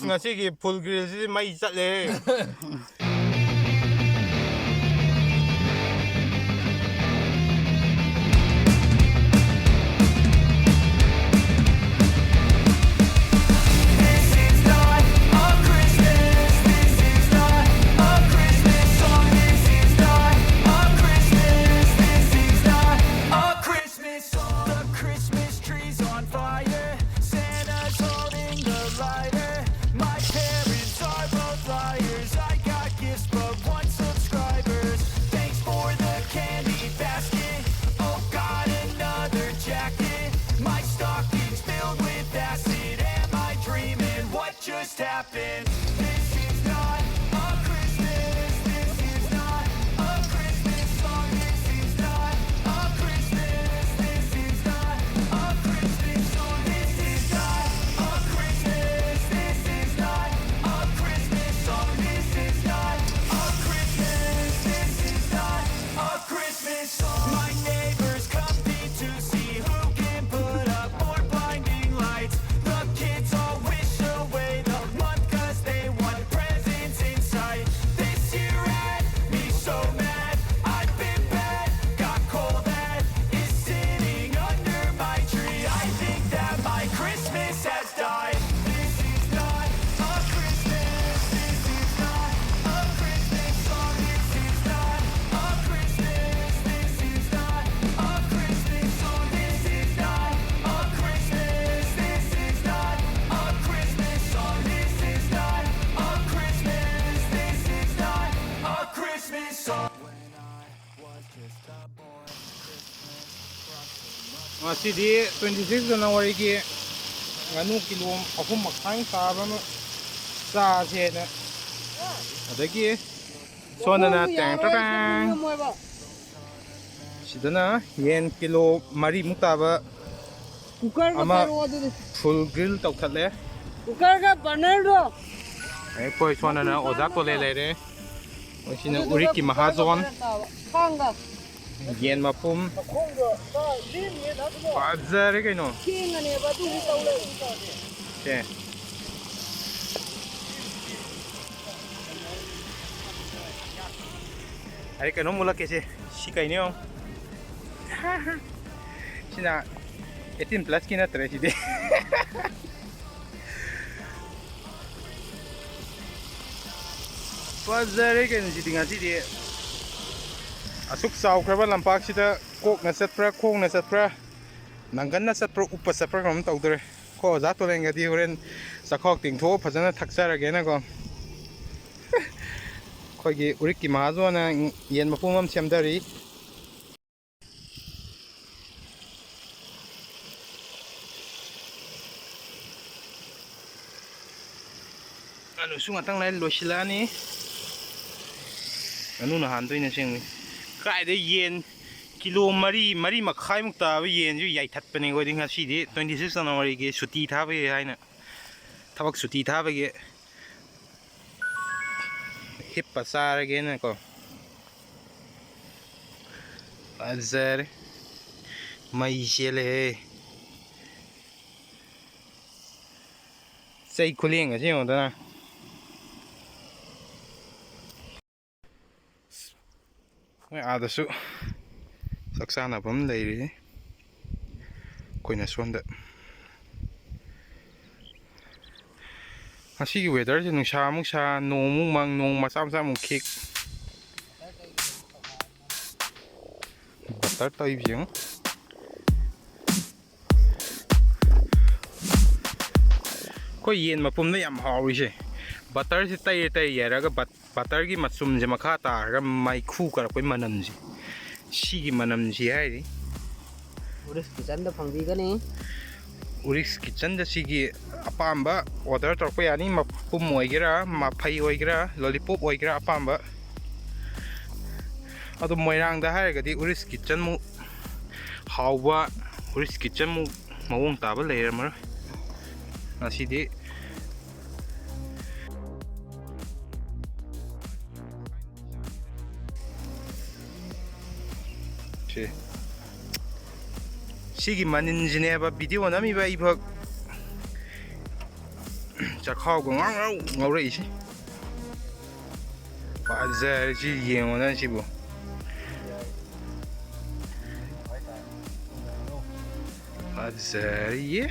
Ngasi full grill sih mai chatle. Happened. This is not a Christmas. This is not a Christmas song. This is not a Christmas. This is not a Christmas song. This is not a Christmas. This is not a Christmas song. This is not a Christmas. This is not a Christmas song. My neighbors compete to see who can put up more blinding lights. The kids all wish away the month 'cause they want presents in sight. This year had me so mad. I've been bad, got coal that is sitting under my tree. I think that my Christmas has died. This is not a Christmas. This is not a Christmas song. This is not a Christmas. This is not a Christmas song. This is not a Christmas. This is not a Christmas song. This is not a Christmas. This is not a Christmas song. When I was just a boy, Masih 26 January ki nganu kilo 3 makhang taba ma sa se na adagi sona na tang tang sidana yen kilo 3 muk taba ama full grill tau thale cooker का burner दो ai poi sona na oda ko le re osina Urik ki mahazon खांगा yen mapum खोंग दो तो दिन ये ना तो bazar ke no king ने बातू ही तो ले che ai cái nó mua là cái gì xí cái này không xin à 18 plus kia nó tới gì đi bazar cái gì đi ngay gì đi asuk sau cái bao lampak sih ta kok nasat pra kong nasat pra nanggan nasat pra upas pra kamu tahu tu ko jatuh lagi di orang sakok tingtho pasana thaksa lagi na ko kogi Urik ki mahazo na yen mapumam siam dari anu sungatang lain losila ni anu na handoi na sing kai de yen kilo mari makhai mukta ba yen ju yai that pane go ding ha si di 26 January ge suti tha ba haina thabak suti tha ba ge hip pasar ge na ko bazar mai shele sei kuling a jeng da na mai ada su saksana bam lei ri koina sonda asigi weather je nungsa muk sa nong muk mang nong ma sam sam muk khik batar tai biang ko yen ma pum na yam hawi je batar si tai tai yara ga batar gi masum je makha ta ga mai khu kar koi manam ji si gi manam ji hai ri उरिस kitchen द फंगी गनी Urik kitchen da sigi apamba order torko yani mapum oigira maphai oigira lollipop oigira apamba adu moirang da haigadi Urik kitchen mu hawwa Urik kitchen mu mawong taba leermar asidi che 시기 만인지네바 비디오 남이바 이박 자카고 ngầu 시 바자지 예원한 시부 바자리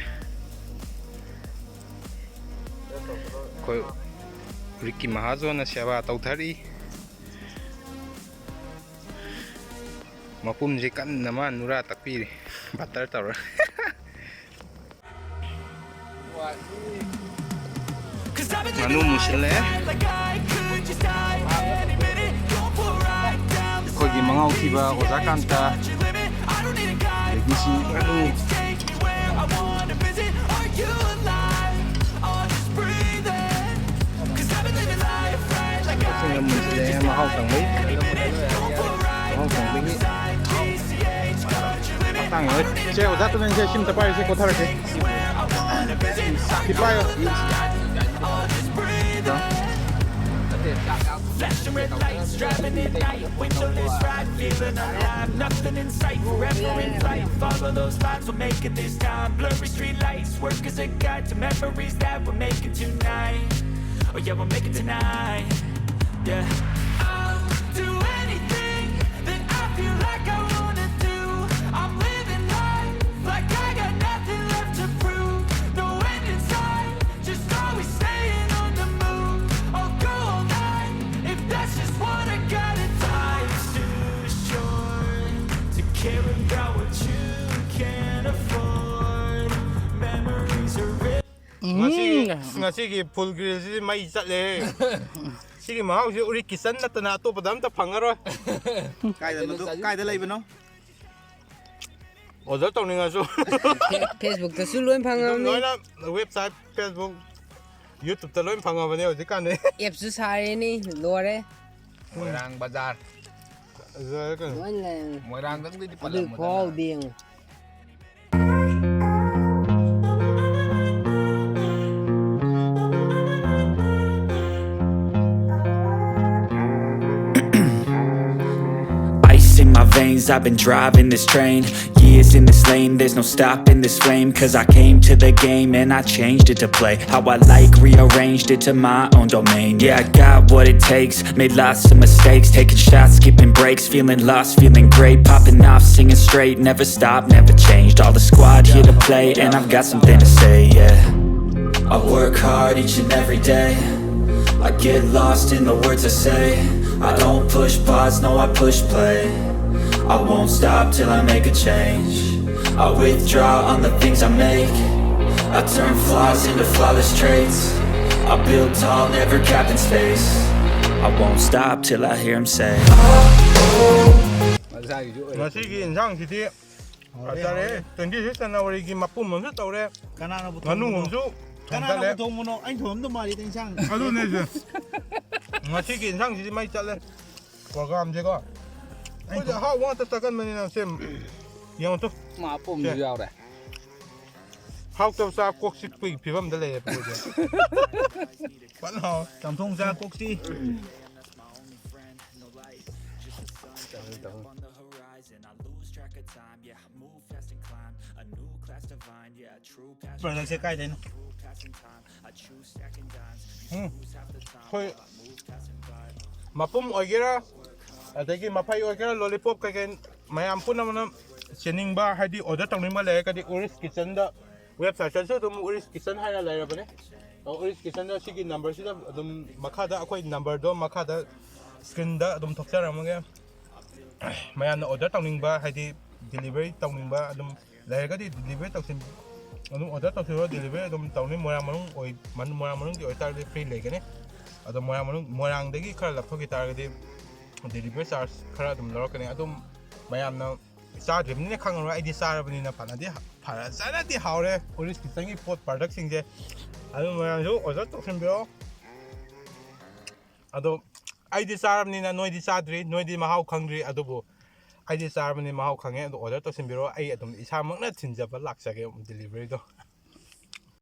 거의 우리끼 마하조나 샤바 타우타리 마품지 깐나만 누라 딱비리 바탈 타라 Manu musilé 거기 망아우티바 오사칸타 여기시 manu 생각 무실é 마하우 상메이 마하우 상메이 땅에 제 오자토는 제 심다 빨리 제 고타르게 기빠요 Flashing red lights, driving at night, windowless ride, feeling alive, nothing in sight, forever in flight. Follow those lines, we're making this time. Blurry street lights, work as a guide to memories that we're making tonight. Oh yeah, we'll make it tonight. Yeah. I'll do anything that I feel like I wanna do. I'm living life like I got nothing left to prove. No end in sight, just always staying on the move. I'll go all night if that's just what I gotta do. Life's too short to care about what you can't afford. Memories are real. ngasi fulgrill mai chatle sigi mau si Urik kisan na tana to padam ta phangaro kai da leibano order tawninga su Facebook ta su loin phangam ni noina website Facebook YouTube ta loin phangabane hoji kan ne app su sare ni lore moirang bazar loin la moirang dang di adu palam ko ding Ice in my veins, I've been driving this train. Years in this lane, there's no stopping this flame. Cause I came to the game and I changed it to play how I like, rearranged it to my own domain. Yeah, I got what it takes, made lots of mistakes, taking shots, skipping breaks, feeling lost, feeling great, popping off, singing straight, never stopped, never changed. All the squad here to play and I've got something to say, yeah. I work hard each and every day, I get lost in the words I say. I don't push pause, no I push play. I won't stop till I make a change. I withdraw on the things I make. I turn flaws into flawless traits. I build tall, never capped in space. I won't stop till I hear him say ngasi gi insang siti asare tenggi sana wari gi mapum mon su tawre kana bu nganu ngum su kana bu thong mono anh thom to mari teng sang adu ne je ngasi gi insang siti mai chatle program je ko ai ja ha wa ta kan mani na sem yang to ma pum ju yao da how to sa kok sik pi phibam da le pe je ban ho tam thong ra kok si on the horizon. I lose track of time. Yeah, I move fast and climb a new class divine. Yeah, true passion. product se kai den Passing time. I choose stacking dimes. Lose half the time. khoi I move passing by. mapum oigera adagi mapai oigera lollipop ka ken mayam punam sening ba hadi order tawning ma le ka di Urik kitchen da website chan su dum Urik kitchen haina lai ra bane Urik kitchen da sigi number sida dum makha da akoi number do makha da screen da dum thokcha ra mage mayam na order tawning ba hadi delivery tawning ba dum lai ka di delivery tawsin adum order tawsin delivery dum tawning moyang manung oi man moyang manung di oi tar free le gane adum moyang manung moyang dagi khara laptop ki tar ga di delivery charge khara dum lor kane adum mayam na sa dream ni khang ro id sa rabani na pana di phara sana di haure Urik kitchen gi pot product sing je adum mayam jo order tawsin bro adum id sa rabani na noi di sa dri noi di mahau khangri adubu id sa rabani mahau khange adu order tawsin bro ai adum isa mak na thinja ba lak sa ge delivery do